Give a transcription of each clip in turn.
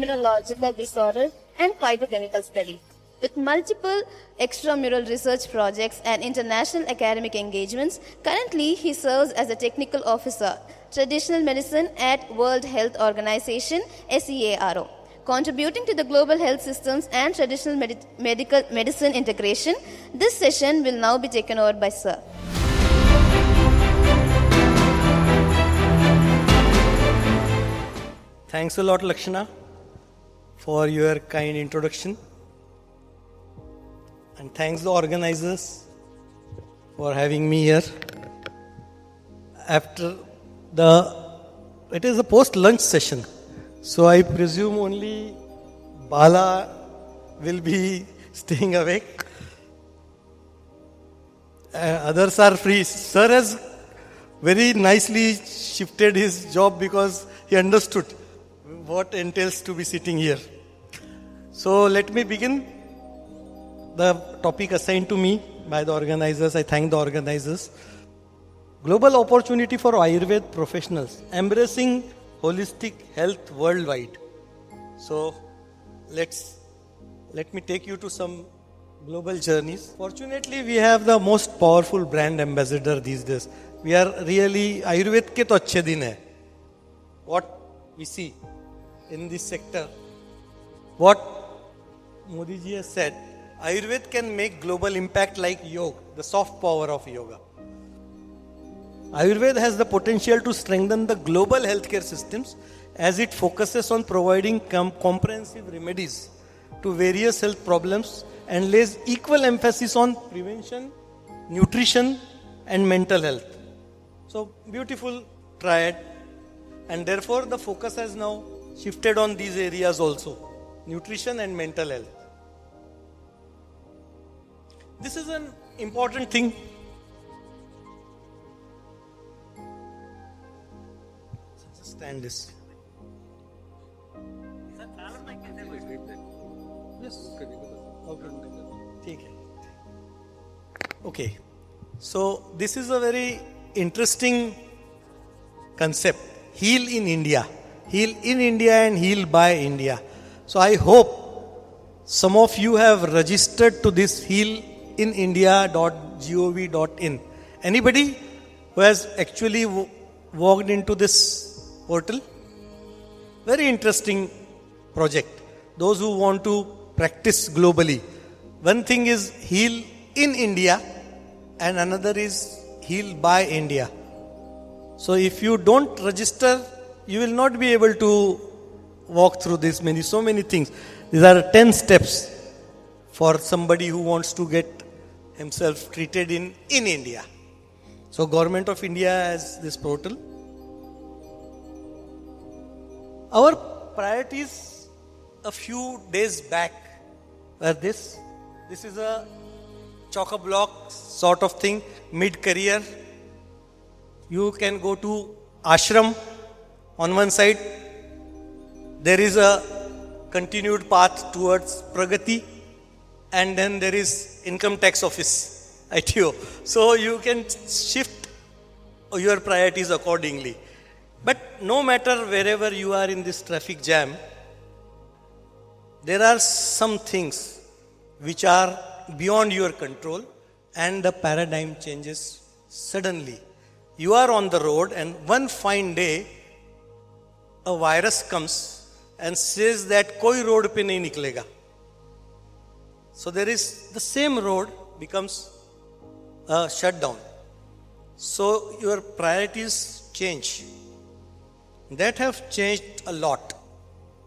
immunological disorders, and phytochemical studies. With multiple extramural research projects and international academic engagements, currently he serves as a technical officer, traditional medicine at World Health Organization, SEARO. Contributing to the global health systems and traditional medical medicine integration, this session will now be taken over by Sir. Thanks a lot, Lakshana, for your kind introduction. And thanks the organizers for having me here. It is a post-lunch session. So I presume only Bala will be staying awake. Others are free. Sir has very nicely shifted his job because he understood what entails to be sitting here. So let me begin. The topic assigned to me by the organizers, I thank the organizers. Global opportunity for Ayurveda professionals, embracing holistic health worldwide. So let me take you to some global journeys. Fortunately, we have the most powerful brand ambassador these days. We are really Ayurveda ke to achhe din hai. What we see in this sector, what Modi ji has said, Ayurveda can make global impact like yoga, the soft power of yoga. Ayurveda has the potential to strengthen the global healthcare systems as it focuses on providing comprehensive remedies to various health problems and lays equal emphasis on prevention, nutrition and mental health. So beautiful triad, and therefore the focus has now shifted on these areas also, nutrition and mental health. This is an important thing. Just stand this. Yes. Okay. So this is a very interesting concept. Heal in India. Heal in India and heal by India. So I hope some of you have registered to this healinIndia.gov.in. Anybody who has actually walked into this portal? Very interesting project. Those who want to practice globally. One thing is heal in India and another is heal by India. So if you don't register, you will not be able to walk through this so many things. These are 10 steps for somebody who wants to get himself treated in India. So Government of India has this portal. Our priorities a few days back were this. This is a chock-a-block sort of thing, mid-career. You can go to ashram. On one side, there is a continued path towards Pragati, and then there is income tax office, ITO. So you can shift your priorities accordingly. But no matter wherever you are in this traffic jam, there are some things which are beyond your control and the paradigm changes suddenly. You are on the road and one fine day, a virus comes and says that koi road pe nahi niklega. So there is the same road becomes a shutdown. So your priorities change. That have changed a lot.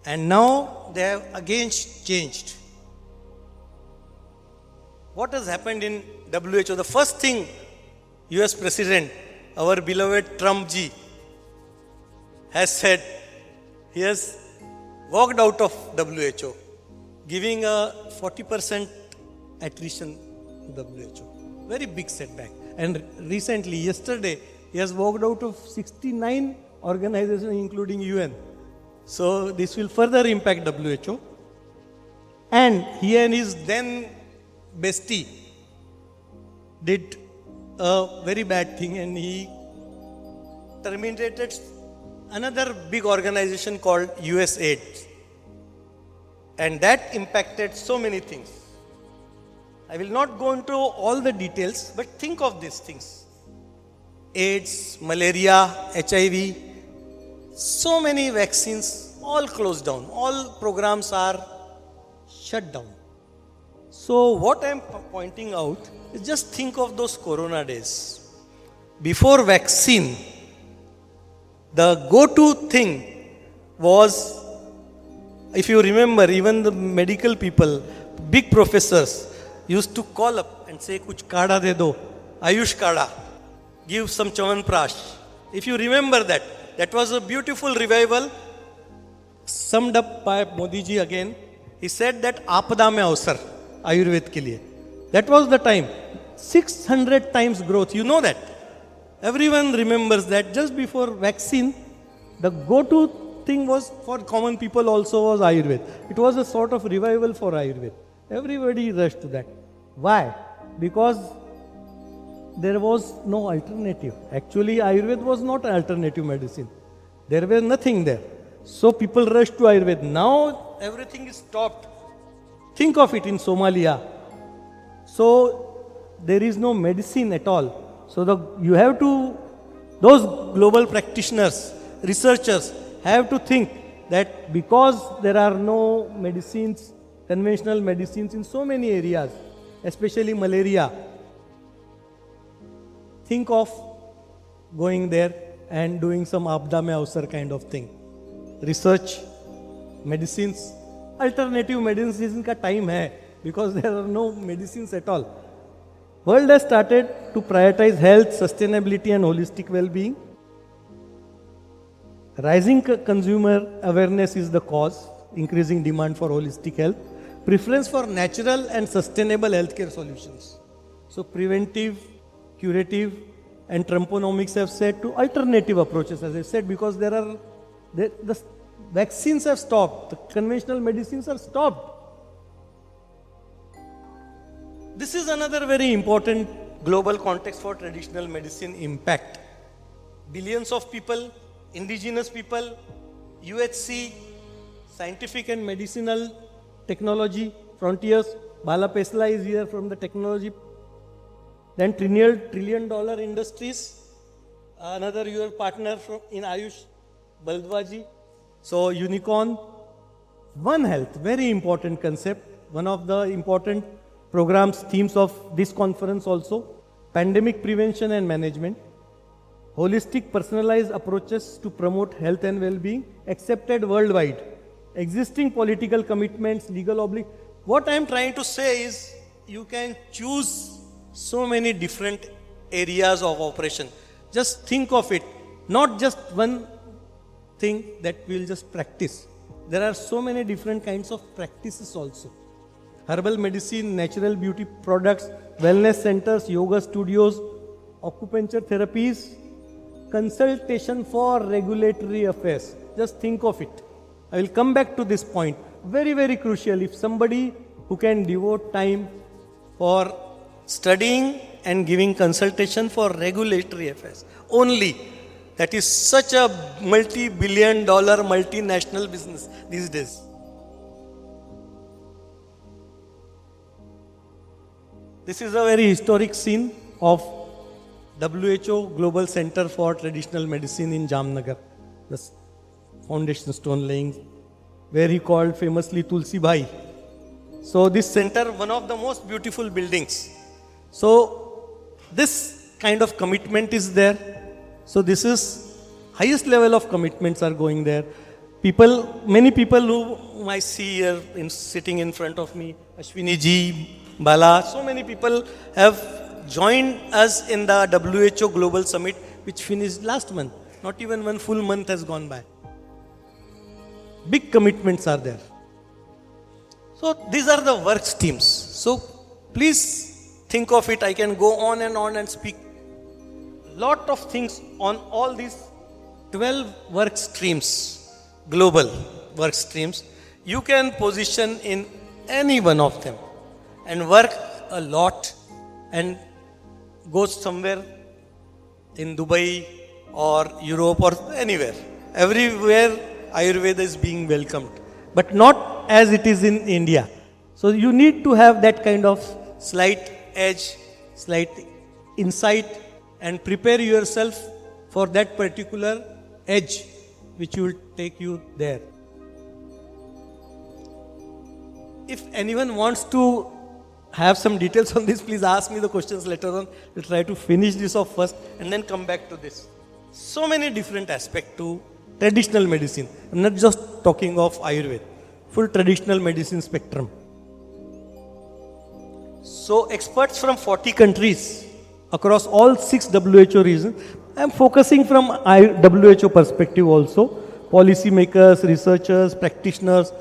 And now they have again changed. What has happened in WHO? The first thing US President, our beloved Trump ji, has said, he has walked out of WHO, giving a 40% attrition to WHO. Very big setback. And recently, yesterday, he has walked out of 69 organizations, including UN. So this will further impact WHO. And he and his then bestie did a very bad thing, and he terminated another big organization called USAID. And that impacted so many things. I will not go into all the details, but think of these things. AIDS, malaria, HIV, so many vaccines, all closed down. All programs are shut down. So what I am pointing out is just think of those corona days. Before vaccine, the go-to thing was, if you remember, even the medical people, big professors used to call up and say, "Kuch kada de do, Ayush kada, give some chawanprash." If you remember that, that was a beautiful revival, summed up by Modi ji again. He said that आपदा में अवसर आयुर्वेद के लिए. That was the time. 600 times growth. You know that. Everyone remembers that. Just before vaccine, the go-to thing was for common people also was Ayurveda. It was a sort of revival for Ayurveda. Everybody rushed to that. Why? Because there was no alternative. Actually, Ayurveda was not an alternative medicine. There was nothing there. So people rushed to Ayurveda. Now everything is stopped. Think of it in Somalia. So there is no medicine at all. So you have to, those global practitioners, researchers have to think that because there are no medicines, conventional medicines in so many areas, especially malaria, think of going there and doing some Abda mein avsar kind of thing. Research, medicines, alternative medicines ka time hai because there are no medicines at all. World has started to prioritize health, sustainability and holistic well-being. Rising consumer awareness is the cause, increasing demand for holistic health, preference for natural and sustainable healthcare solutions. So preventive, curative and Trumponomics have said to alternative approaches, as I said, because the vaccines have stopped, the conventional medicines are stopped. This is another very important global context for traditional medicine impact. Billions of people, indigenous people, UHC, scientific and medicinal technology frontiers. Bala Pesla is here from the technology. Then trillion dollar industries. Another your partner in Ayush, Baldwaji. So unicorn. One Health, very important concept. One of the important programs, themes of this conference also. Pandemic prevention and management. Holistic personalized approaches to promote health and well-being accepted worldwide. Existing political commitments, legal obligations. What I am trying to say is you can choose so many different areas of operation. Just think of it, not just one thing that we will just practice. There are so many different kinds of practices also. Herbal medicine, natural beauty products, wellness centers, yoga studios, acupuncture therapies, consultation for regulatory affairs. Just think of it. I will come back to this point. Very, very crucial. If somebody who can devote time for studying and giving consultation for regulatory affairs only, that is such a multi-billion dollar multinational business these days. This is a very historic scene of WHO Global Center for Traditional Medicine in Jamnagar. The foundation stone laying, where he called famously Tulsi Bhai. So this center, one of the most beautiful buildings. So this kind of commitment is there. So this is highest level of commitments are going there. People, many people who I see here sitting in front of me, Ashwini ji, Bala, so many people have joined us in the WHO Global Summit, which finished last month. Not even one full month has gone by. Big commitments are there. So these are the work streams. So please think of it. I can go on and speak lot of things on all these 12 work streams, global work streams. You can position in any one of them and work a lot and go somewhere in Dubai or Europe or anywhere. Everywhere Ayurveda is being welcomed. But not not as it is in India. So you need to have that kind of slight edge, slight insight, and prepare yourself for that particular edge which will take you there. If anyone wants to have some details on this, please ask me the questions later on. We'll try to finish this off first and then come back to this. So many different aspects to traditional medicine. I'm not just talking of Ayurveda, full traditional medicine spectrum. So experts from 40 countries across all 6 WHO regions. I'm focusing from WHO perspective also. Policy makers, researchers, practitioners,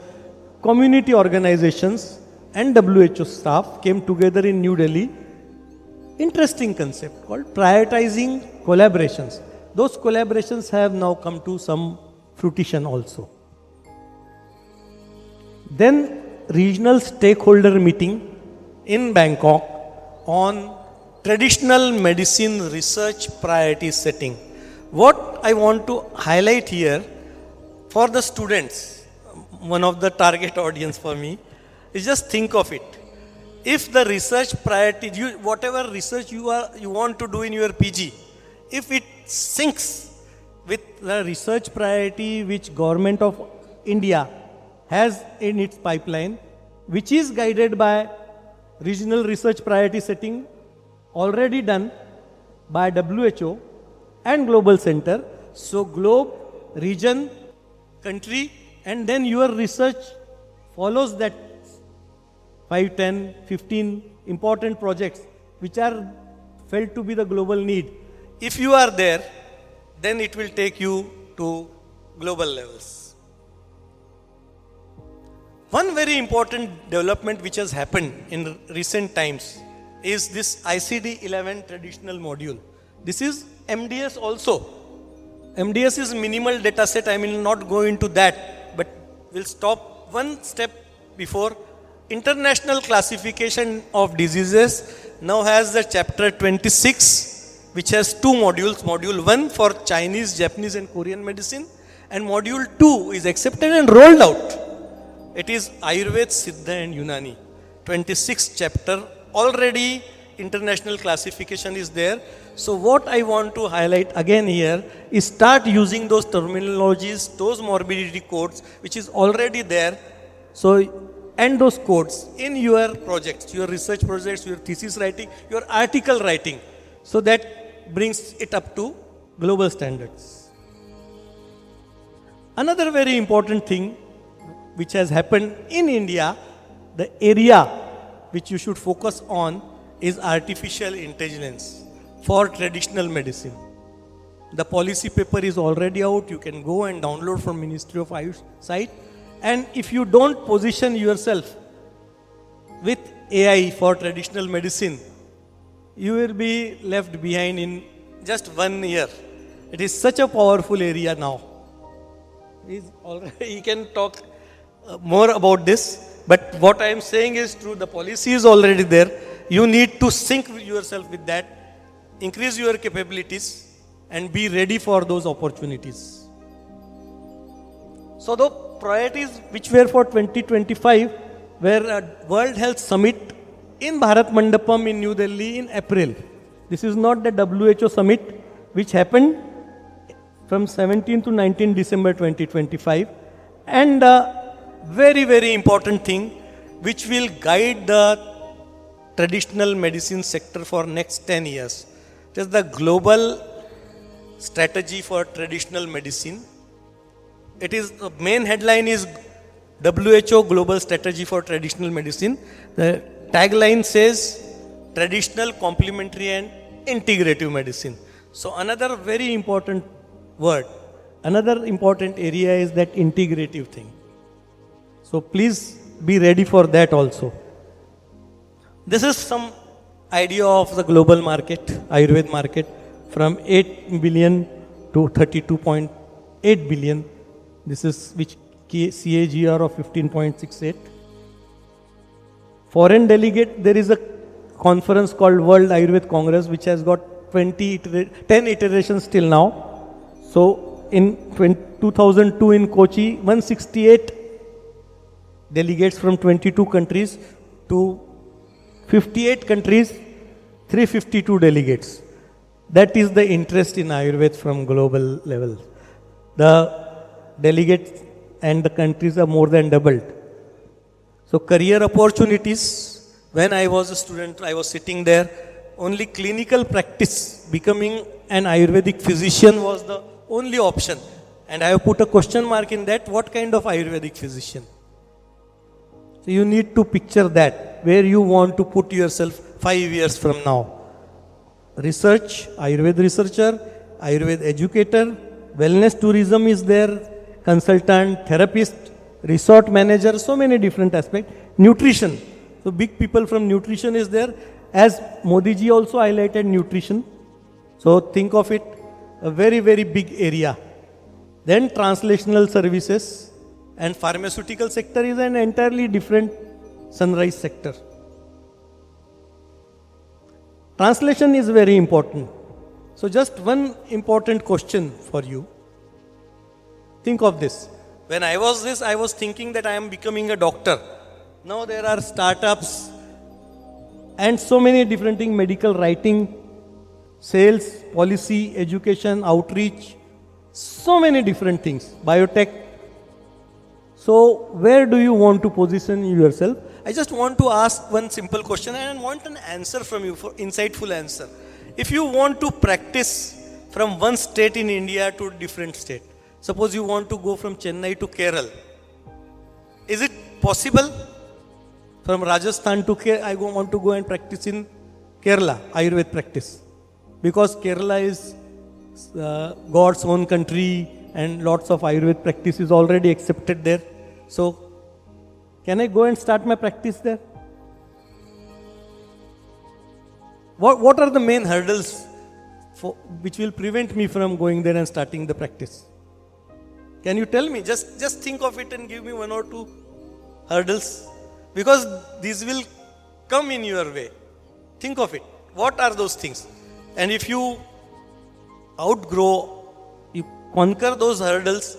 community organizations and WHO staff came together in New Delhi. Interesting concept called prioritizing collaborations. Those collaborations have now come to some fruition also. Then regional stakeholder meeting in Bangkok on traditional medicine research priority setting. What I want to highlight here for the students, one of the target audience for me, is just think of it. If the research priority, whatever research you want to do in your PG, if it syncs with the research priority which Government of India has in its pipeline, which is guided by regional research priority setting already done by WHO and Global Center. So globe, region, country, and then your research follows that 5, 10, 15 important projects which are felt to be the global need. If you are there, then it will take you to global levels. One very important development which has happened in recent times is this ICD-11 traditional module. This is MDS also. MDS is minimal data set. I will not go into that, but we'll stop one step before. International Classification of Diseases now has the chapter 26, which has 2 modules. Module 1 for Chinese, Japanese and Korean medicine, and module 2 is accepted and rolled out. It is Ayurveda, Siddha and Unani. 26th chapter, already international classification is there. So what I want to highlight again here is start using those terminologies, those morbidity codes, which is already there. So, and those codes in your projects, your research projects, your thesis writing, your article writing. So that brings it up to global standards. Another very important thing which has happened in India, the area which you should focus on is artificial intelligence for traditional medicine. The policy paper is already out. You can go and download from Ministry of Ayush site. And if you don't position yourself with AI for traditional medicine, you will be left behind in just 1 year. It is such a powerful area now. He can talk more about this, but what I am saying is true. The policy is already there. You need to sync yourself with that, increase your capabilities, and be ready for those opportunities. So the priorities which were for 2025 were a World Health Summit in Bharat Mandapam in New Delhi in April. This is not the WHO summit which happened from 17 to 19 December 2025. And very, very important thing which will guide the traditional medicine sector for next 10 years. It is the global strategy for traditional medicine. It is, the main headline is WHO Global Strategy for Traditional Medicine. The tagline says traditional, complementary and integrative medicine. So another very important word, another important area is that integrative thing. So please be ready for that also. This is some idea of the global market, Ayurveda market, from 8 billion to 32.8 billion. This is which CAGR of 15.68. Foreign delegate, there is a conference called World Ayurveda Congress which has got 10 iterations till now. So in 2002 in Kochi, 168 delegates from 22 countries to 58 countries, 352 delegates. That is the interest in Ayurveda from global level. The delegates and the countries are more than doubled. So career opportunities, when I was a student, I was sitting there, only clinical practice, becoming an Ayurvedic physician was the only option. And I have put a question mark in that, what kind of Ayurvedic physician? So you need to picture that, where you want to put yourself 5 years from now. Research, Ayurveda researcher, Ayurveda educator, wellness tourism is there, consultant, therapist, resort manager, so many different aspects. Nutrition, so big people from nutrition is there. As Modi ji also highlighted nutrition. So think of it, a very, very big area. Then translational services and pharmaceutical sector is an entirely different sunrise sector. Translation is very important. So just one important question for you. Think of this. When I was thinking that I am becoming a doctor. Now there are startups and so many different things, medical writing, sales, policy, education, outreach, so many different things, biotech. So where do you want to position yourself? I just want to ask one simple question and I want an answer from you, for insightful answer. If you want to practice from one state in India to different state, suppose you want to go from Chennai to Kerala, is it possible? From Rajasthan to Kerala, I want to go and practice in Kerala, Ayurveda practice. Because Kerala is God's own country and lots of Ayurveda practice is already accepted there. So, can I go and start my practice there? What are the main hurdles which will prevent me from going there and starting the practice? Can you tell me? Just think of it and give me one or two hurdles. Because these will come in your way. Think of it. What are those things? And if you outgrow, you conquer those hurdles,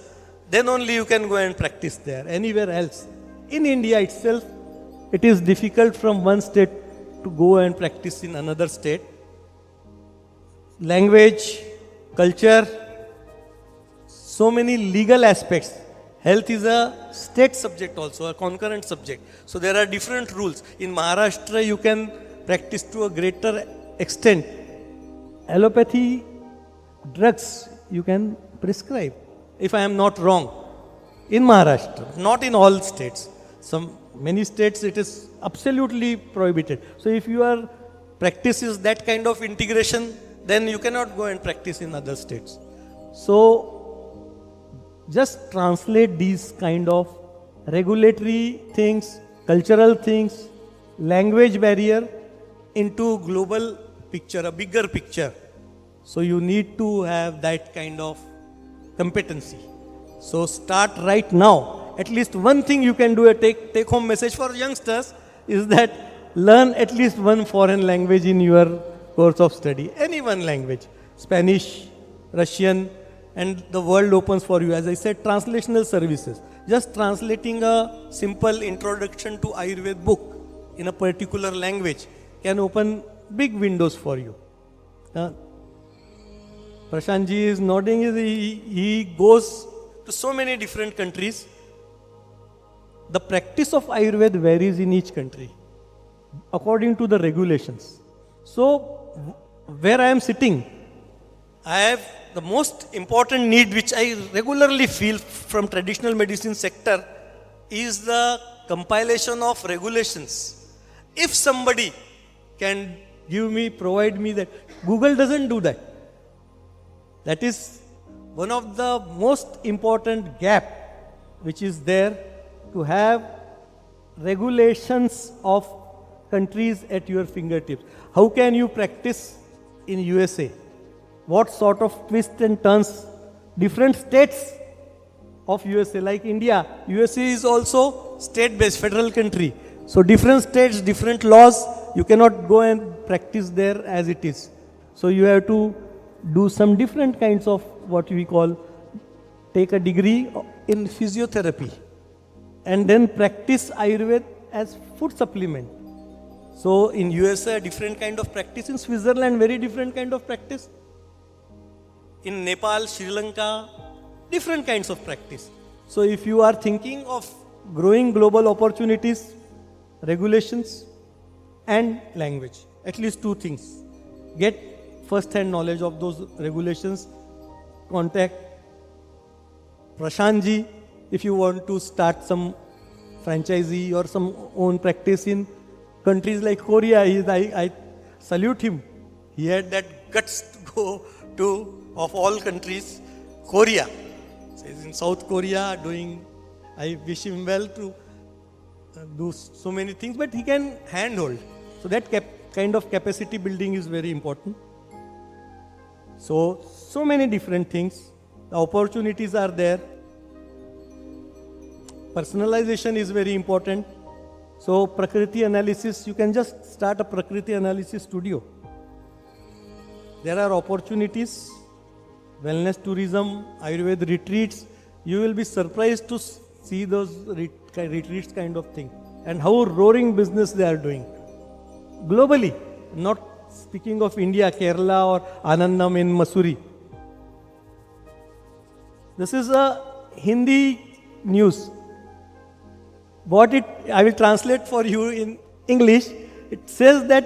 then only you can go and practice there. Anywhere else. In India itself, it is difficult from one state to go and practice in another state. Language, culture, so many legal aspects. Health is a state subject also, a concurrent subject. So there are different rules. In Maharashtra, you can practice to a greater extent. Allopathy drugs you can prescribe, if I am not wrong. In Maharashtra, not in all states. Many states it is absolutely prohibited. So if your practice is that kind of integration, then you cannot go and practice in other states. So just translate these kind of regulatory things, cultural things, language barrier into global picture, a bigger picture. So you need to have that kind of competency. So start right now. At least one thing you can do, a take home message for youngsters is that learn at least one foreign language in your course of study. Any one language. Spanish, Russian, and the world opens for you. As I said, translational services. Just translating a simple introduction to Ayurveda book in a particular language can open big windows for you. Prashant ji is nodding. He goes to so many different countries. The practice of Ayurveda varies in each country according to the regulations. So, where I am sitting, I have the most important need which I regularly feel from traditional medicine sector is the compilation of regulations. If somebody can provide me that, Google doesn't do that. That is one of the most important gap which is there, to have regulations of countries at your fingertips. How can you practice in USA? What sort of twists and turns? Different states of USA, like India. USA is also state-based, federal country. So different states, different laws, you cannot go and practice there as it is. So you have to do some different kinds of what we call, take a degree in physiotherapy. and then practice Ayurveda as food supplement. So in USA, different kind of practice. In Switzerland, very different kind of practice. In Nepal, Sri Lanka, different kinds of practice. So if you are thinking of growing global opportunities, regulations and language, at least two things. Get first-hand knowledge of those regulations. Contact Prashant ji if you want to start some franchisee or some own practice in countries like Korea. I salute him. He had that guts to go to, of all countries, Korea. So he's in South Korea doing, I wish him well to do so many things, but he can handhold. So that kind of capacity building is very important. So many different things. The opportunities are there. Personalization is very important. So Prakriti analysis, you can just start a Prakriti analysis studio. There are opportunities, wellness tourism, Ayurveda retreats. You will be surprised to see those retreats kind of thing and how roaring business they are doing. Globally, not speaking of India, Kerala or Anandam in Masuri. This is a Hindi news. I will translate for you in English. It says that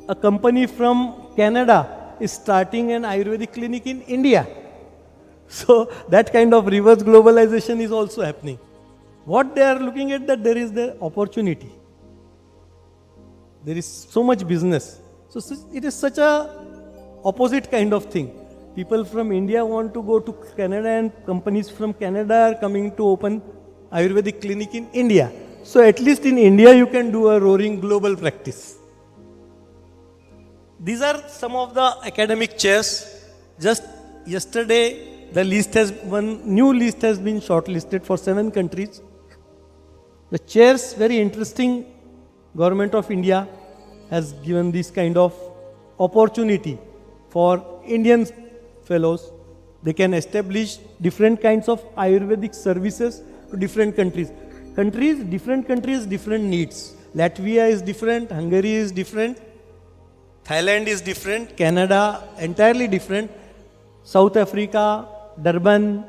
a company from Canada is starting an Ayurvedic clinic in India. So that kind of reverse globalization is also happening. What they are looking at, that there is the opportunity. There is so much business. So it is such a opposite kind of thing. People from India want to go to Canada and companies from Canada are coming to open Ayurvedic clinic in India. So at least in India you can do a roaring global practice. These are some of the academic chairs. Just yesterday one new list has been shortlisted for 7 countries. The chairs, very interesting. Government of India has given this kind of opportunity for Indian fellows. They can establish different kinds of Ayurvedic services to different countries. Different countries, different needs. Latvia is different, Hungary is different, Thailand is different, Canada entirely different, South Africa, Durban,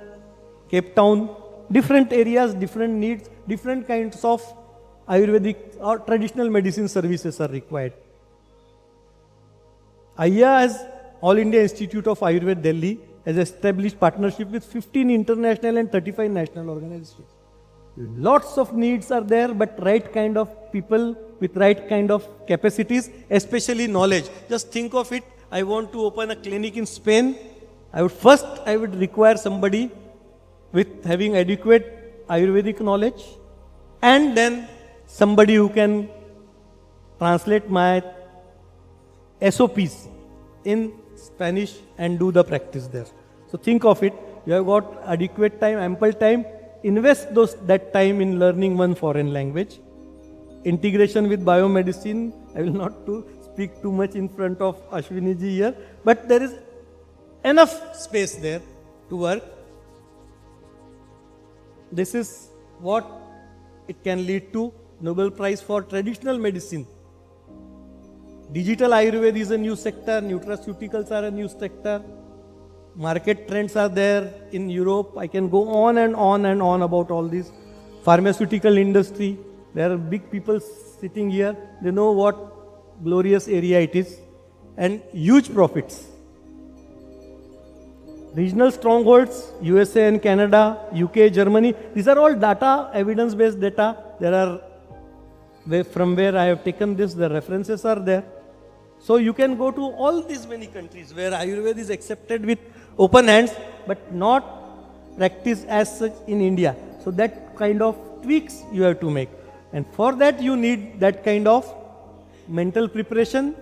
Cape Town, different areas, different needs, different kinds of Ayurvedic or traditional medicine services are required. AIA, as All India Institute of Ayurveda Delhi, has established partnership with 15 international and 35 national organizations. Lots of needs are there, but right kind of people with right kind of capacities, especially knowledge. Just think of it. I want to open a clinic in Spain. I would require somebody with having adequate Ayurvedic knowledge, and then somebody who can translate my SOPs in Spanish and do the practice there. So think of it. You have got adequate time, ample time. Invest that time in learning one foreign language. Integration with biomedicine. I will not speak too much in front of Ashwini ji here, but there is enough space there to work. This is what it can lead to. Nobel Prize for Traditional Medicine. Digital Ayurveda is a new sector. Nutraceuticals are a new sector. Market trends are there in Europe. I can go on and on and on about all this. Pharmaceutical industry. There are big people sitting here. They know what glorious area it is. And huge profits. Regional strongholds, USA and Canada, UK, Germany. These are all data, evidence-based data. There are, from where I have taken this, the references are there. So you can go to all these many countries where Ayurveda is accepted with open hands, but not practiced as such in India. So that kind of tweaks you have to make. And for that you need that kind of mental preparation.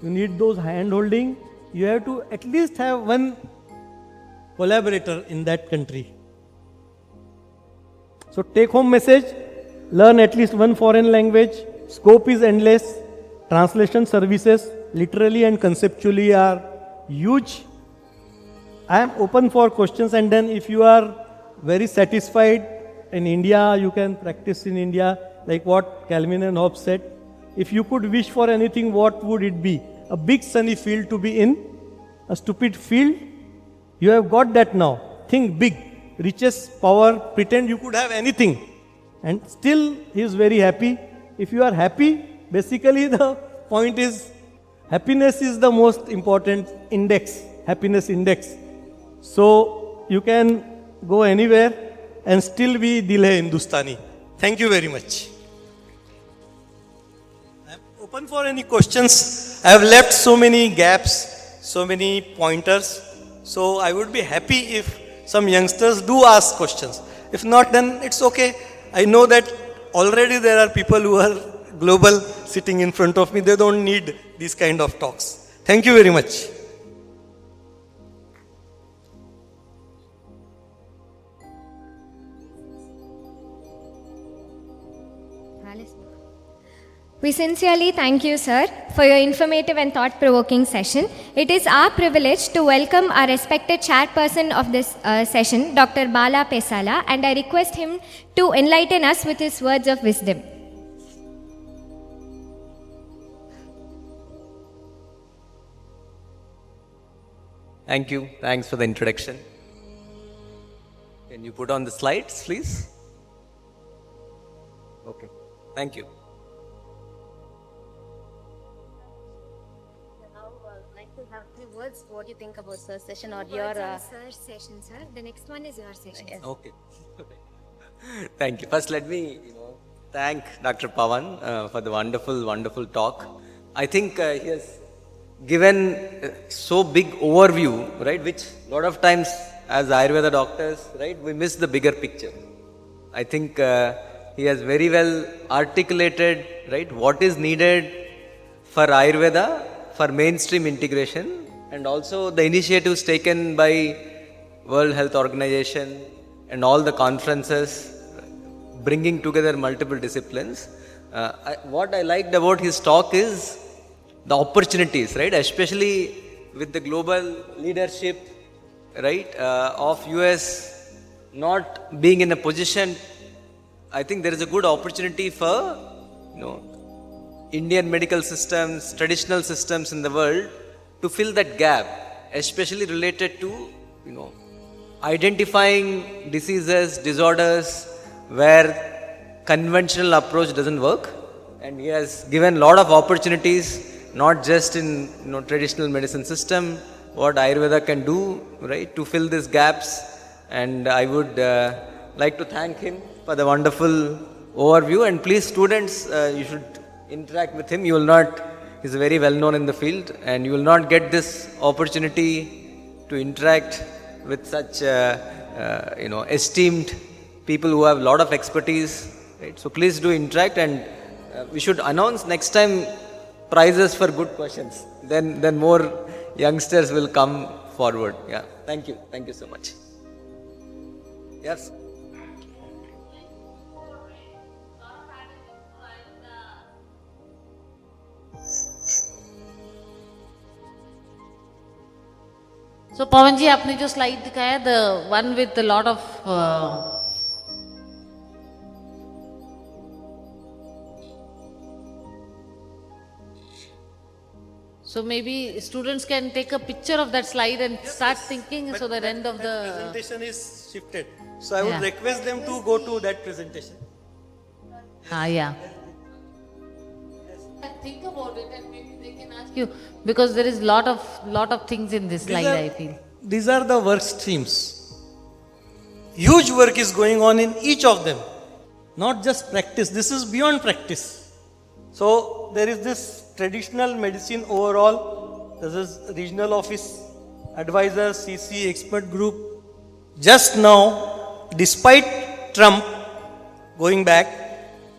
You need those hand-holding. You have to at least have one collaborator in that country. So take home message, learn at least one foreign language. Scope is endless. Translation services literally and conceptually are huge. I am open for questions, and then if you are very satisfied in India, you can practice in India, like what Calvin and Hobbes said. If you could wish for anything, what would it be? A big sunny field to be in, a stupid field. You have got that now. Think big, riches, power, pretend you could have anything. And still he is very happy. If you are happy, basically the point is, happiness is the most important index, happiness index. So you can go anywhere and still be Dil Hai Hindustani. Thank you very much. I am open for any questions. I have left so many gaps, so many pointers. So I would be happy if some youngsters do ask questions. If not, then it's okay. I know that already there are people who are global sitting in front of me. They don't need these kind of talks. Thank you very much. We sincerely thank you, sir, for your informative and thought-provoking session. It is our privilege to welcome our respected chairperson of this session, Dr. Bala Pesala, and I request him to enlighten us with his words of wisdom. Thank you. Thanks for the introduction. Can you put on the slides, please? Okay. Thank you. Words, what do you think about sir's session or Words your... on sir's session, sir. The next one is your session. Yes. Okay. Thank you. First, let me thank Dr. Pawan for the wonderful talk. I think he has given so big overview, right? Which a lot of times as Ayurveda doctors, right, we miss the bigger picture. I think he has very well articulated, right, what is needed for Ayurveda for mainstream integration, and also the initiatives taken by World Health Organization and all the conferences bringing together multiple disciplines. What I liked about his talk is the opportunities, right, especially with the global leadership, right, of US not being in a position. I think there is a good opportunity for Indian medical systems, traditional systems in the world to fill that gap, especially related to identifying diseases, disorders where conventional approach doesn't work. And he has given a lot of opportunities, not just in traditional medicine system, what Ayurveda can do, right, to fill these gaps. And I would like to thank him for the wonderful overview. And please, students, you should interact with him. You will not, he's very well known in the field, and you will not get this opportunity to interact with such esteemed people who have a lot of expertise, right? So please do interact, and we should announce next time prizes for good questions. Then more youngsters will come forward. Yeah. Thank you so much. Yes. So Pawan ji, आपने जो slide दिखाया, the one with a lot of so maybe students can take a picture of that slide and start thinking. So that end of the presentation is shifted. So I would request them to go to that presentation. Yeah. Think about it, and maybe they can ask you, because there is lot of things in this slide, I feel. These are the work streams. Huge work is going on in each of them. Not just practice. This is beyond practice. So there is this traditional medicine overall. This is regional office, advisor, CC, expert group. Just now, despite Trump going back,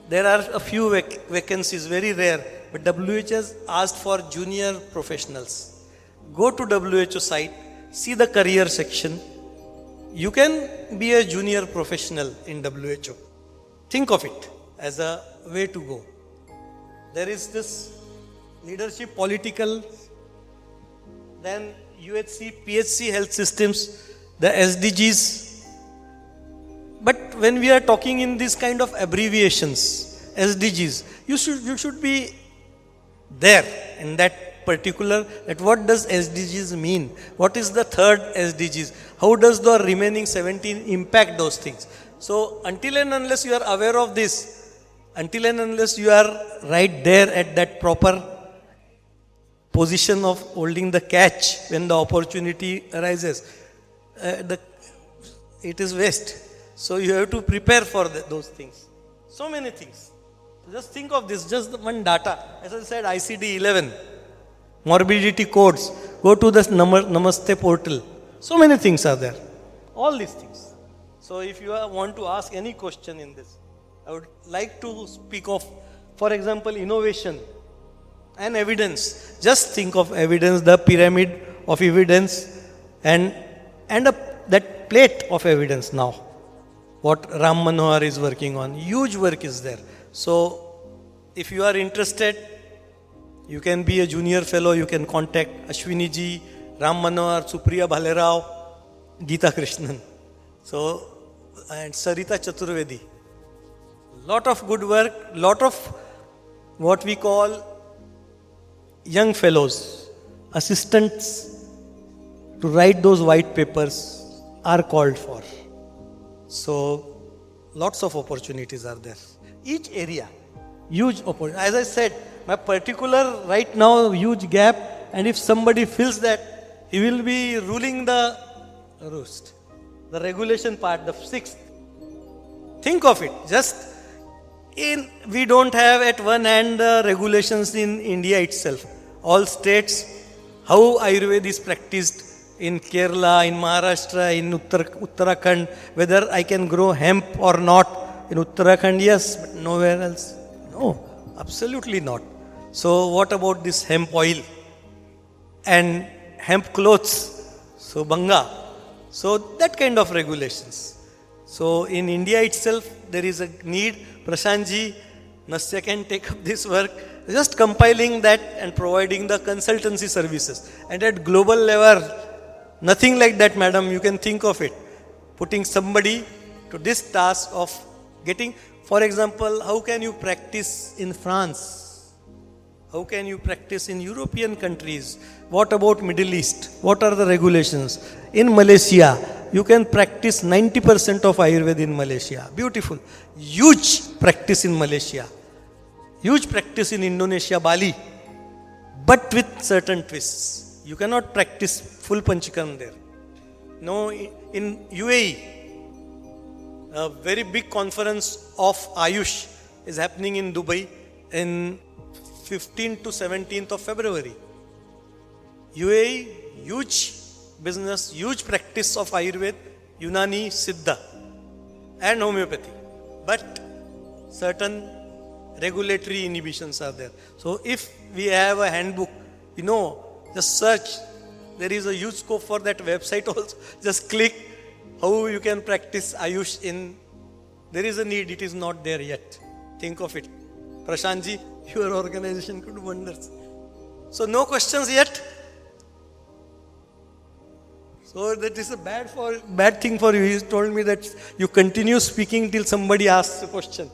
there are a few vacancies, very rare. But WHO has asked for junior professionals. Go to WHO site, see the career section. You can be a junior professional in WHO. Think of it as a way to go. There is this leadership, political, then UHC, PHC health systems, the SDGs, But when we are talking in this kind of abbreviations, SDGs, you should be there in that particular, that what does SDGs mean? What is the third SDGs? How does the remaining 17 impact those things? So until and unless you are aware of this, until and unless you are right there at that proper position of holding the catch when the opportunity arises, it is waste. So you have to prepare for those things. So many things. Just think of this, just one data. As I said, ICD 11, morbidity codes. Go to the Namaste portal. So many things are there. All these things. So if you want to ask any question in this, I would like to speak of, for example, innovation and evidence. Just think of evidence, the pyramid of evidence, and that plate of evidence now. What Ram Manohar is working on. Huge work is there. So, if you are interested, you can be a junior fellow, you can contact Ashwini ji, Ram Manohar, Supriya Bhalerao, Geeta Krishnan. So, and Sarita Chaturvedi. Lot of good work, lot of what we call young fellows, assistants to write those white papers are called for. So, lots of opportunities are there. Each area, huge opportunity. As I said, my particular right now huge gap, and if somebody feels that, he will be ruling the roost. The regulation part, the sixth. Think of it. Just we don't have at one hand the regulations in India itself. All states, how Ayurveda is practiced in Kerala, in Maharashtra, in Uttarakhand, whether I can grow hemp or not. In Uttarakhand, yes, but nowhere else. No, absolutely not. So what about this hemp oil and hemp clothes? So Banga. So that kind of regulations. So in India itself, there is a need. Prashantji, Nastya can take up this work. Just compiling that and providing the consultancy services. And at global level, nothing like that, madam, you can think of it. Putting somebody to this task of getting, for example, how can you practice in France? How can you practice in European countries? What about Middle East? What are the regulations? In Malaysia, you can practice 90% of Ayurveda in Malaysia. Beautiful. Huge practice in Malaysia. Huge practice in Indonesia, Bali. But with certain twists. You cannot practice full Panchakaram there. No, in UAE, a very big conference of Ayush is happening in Dubai in 15th to 17th of February. UAE, huge business, huge practice of Ayurveda, Unani, Siddha and homeopathy. But certain regulatory inhibitions are there. So if we have a handbook, just search. There is a huge scope for that website also. Just click how you can practice Ayush in. There is a need, it is not there yet. Think of it. Prashantji, your organization could do wonders. So no questions yet? So that is a bad thing for you. He told me that you continue speaking till somebody asks a question.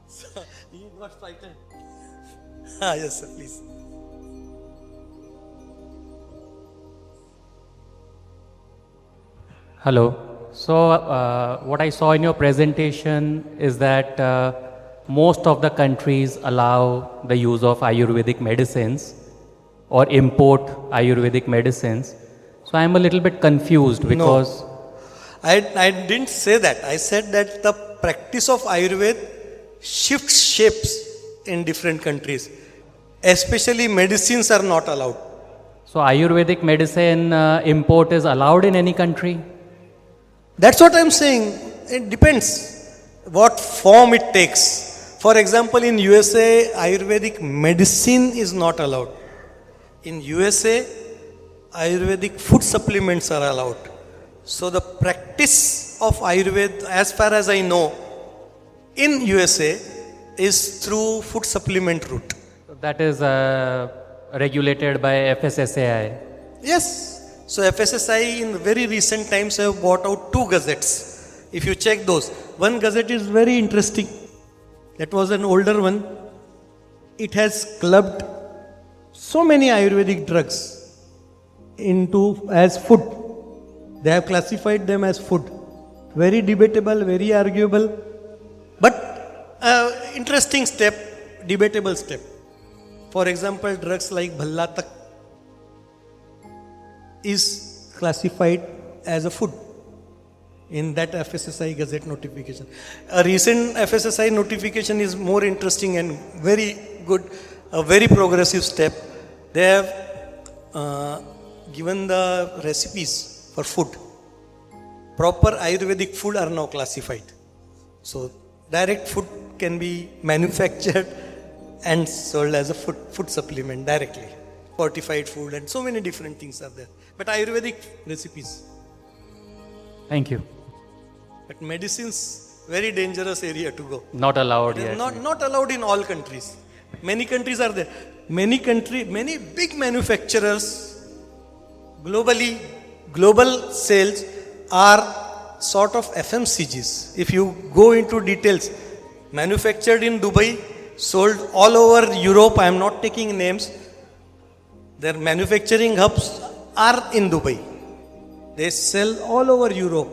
So he got frightened. Yes, sir, please. Hello. So what I saw in your presentation is that most of the countries allow the use of Ayurvedic medicines or import Ayurvedic medicines. So I am a little bit confused because... No, I didn't say that. I said that the practice of Ayurveda shifts shapes in different countries. Especially medicines are not allowed. So Ayurvedic medicine import is allowed in any country? That's what I'm saying. It depends what form it takes. For example, in USA, Ayurvedic medicine is not allowed. In USA, Ayurvedic food supplements are allowed. So the practice of Ayurveda, as far as I know, in USA is through food supplement route. That is regulated by FSSAI. Yes. So FSSI in very recent times have brought out 2 gazettes. If you check those, one gazette is very interesting. That was an older one. It has clubbed so many Ayurvedic drugs into as food. They have classified them as food. Very debatable, very arguable, but interesting step, debatable step. For example, drugs like bhallatak is classified as a food in that FSSI Gazette notification. A recent FSSI notification is more interesting and very good, a very progressive step. They have given the recipes for food. Proper Ayurvedic food are now classified. So direct food can be manufactured and sold as a food supplement directly. Fortified food and so many different things are there. But Ayurvedic recipes. Thank you. But medicines, very dangerous area to go. Not allowed yet. Not allowed in all countries. Many countries are there. Many big manufacturers, globally, global sales are sort of FMCGs. If you go into details, manufactured in Dubai, sold all over Europe, I am not taking names. Their manufacturing hubs are in Dubai. They sell all over Europe.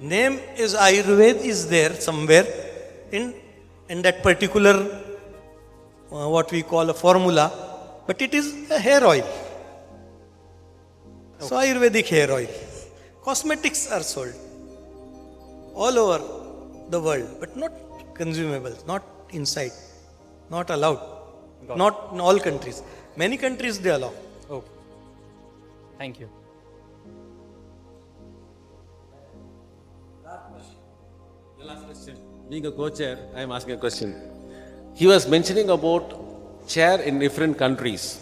Name is Ayurveda is there somewhere in that particular what we call a formula, but it is a hair oil. So Ayurvedic hair oil. Cosmetics are sold all over the world, but not consumables, not inside, not allowed, not in all countries. Many countries they allow. Okay. Thank you. The last question. Being a co-chair, I am asking a question. He was mentioning about chair in different countries.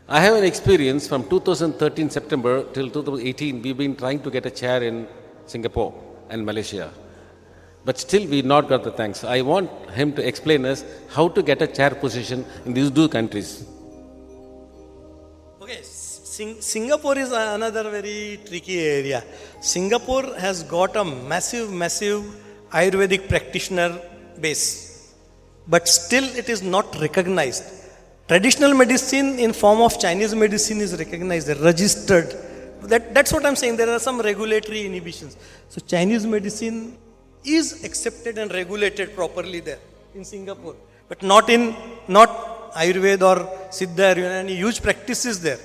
I have an experience from 2013 September till 2018. We've been trying to get a chair in Singapore and Malaysia. But still we not got the thanks. I want him to explain us how to get a chair position in these 2 countries. Okay, Singapore is another very tricky area. Singapore has got a massive Ayurvedic practitioner base. But still it is not recognized. Traditional medicine in form of Chinese medicine is recognized, registered. That's what I'm saying. There are some regulatory inhibitions. So Chinese medicine is accepted and regulated properly there in Singapore, but not Ayurveda or Siddha or any huge practices there.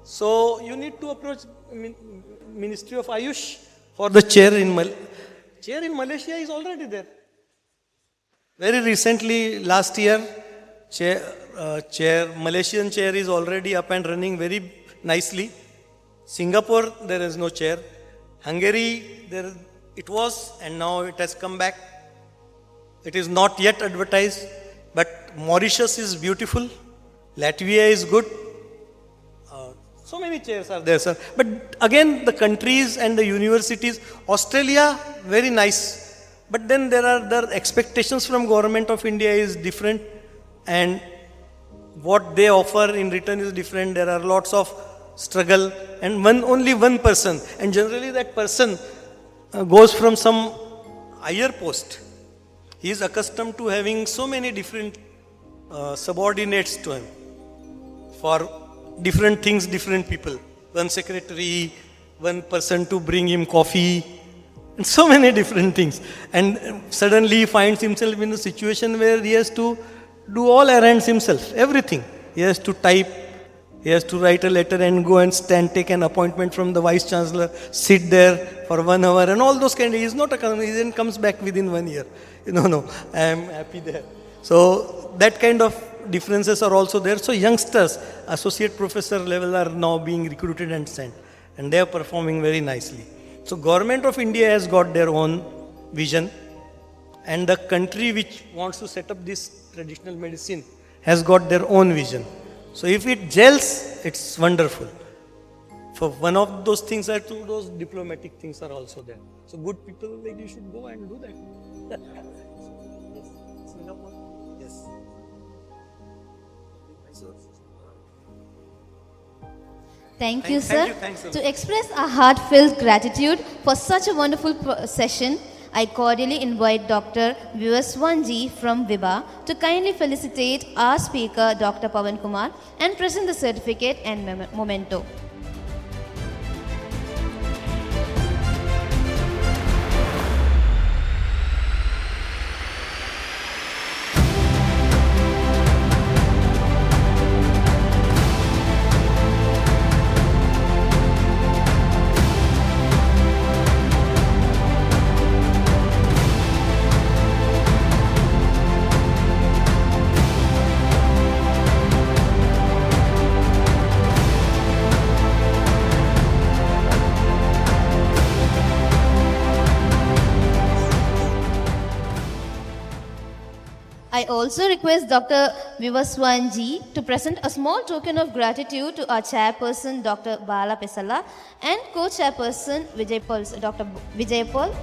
So you need to approach Ministry of Ayush for the chair in Malaysia is already there. Very recently, last year, Malaysian chair is already up and running very nicely. Singapore, there is no chair. Hungary, it was and now it has come back. It is not yet advertised, but Mauritius is beautiful. Latvia is good. So many chairs are there, sir. But again, the countries and the universities, Australia, very nice. But then the expectations from government of India is different, and what they offer in return is different. There are lots of struggle, and only one person, and generally that person goes from some higher post. He is accustomed to having so many different subordinates to him for different things, different people. One secretary, one person to bring him coffee, and so many different things. And suddenly he finds himself in a situation where he has to do all errands himself, everything. He has to type, he has to write a letter and go and take an appointment from the Vice Chancellor, sit there for 1 hour and all those kind of, he then comes back within 1 year. No, I am happy there. So that kind of differences are also there. So youngsters, associate professor level are now being recruited and sent, and they are performing very nicely. So government of India has got their own vision, and the country which wants to set up this traditional medicine has got their own vision. So if it gels, it's wonderful. For one of those things are two, those diplomatic things are also there. So good people like you should go and do that. Yes. Singapore? Yes. Thank you, sir. Thanks, sir. To express our heartfelt gratitude for such a wonderful session, I cordially invite Dr. Vivaswanji from Viva to kindly felicitate our speaker, Dr. Pawan Kumar, and present the certificate and memento. I also request Dr. Vivaswanji to present a small token of gratitude to our chairperson, Dr. Bala Pesala, and co-chairperson, Dr. Vijaypal.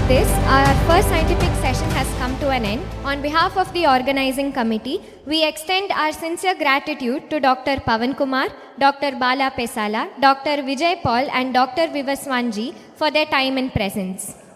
This, our first scientific session has come to an end. On behalf of the organizing committee, we extend our sincere gratitude to Dr. Pawan Kumar, Dr. Bala Pesala, Dr. Vijay Paul and Dr. Vivaswanji for their time and presence.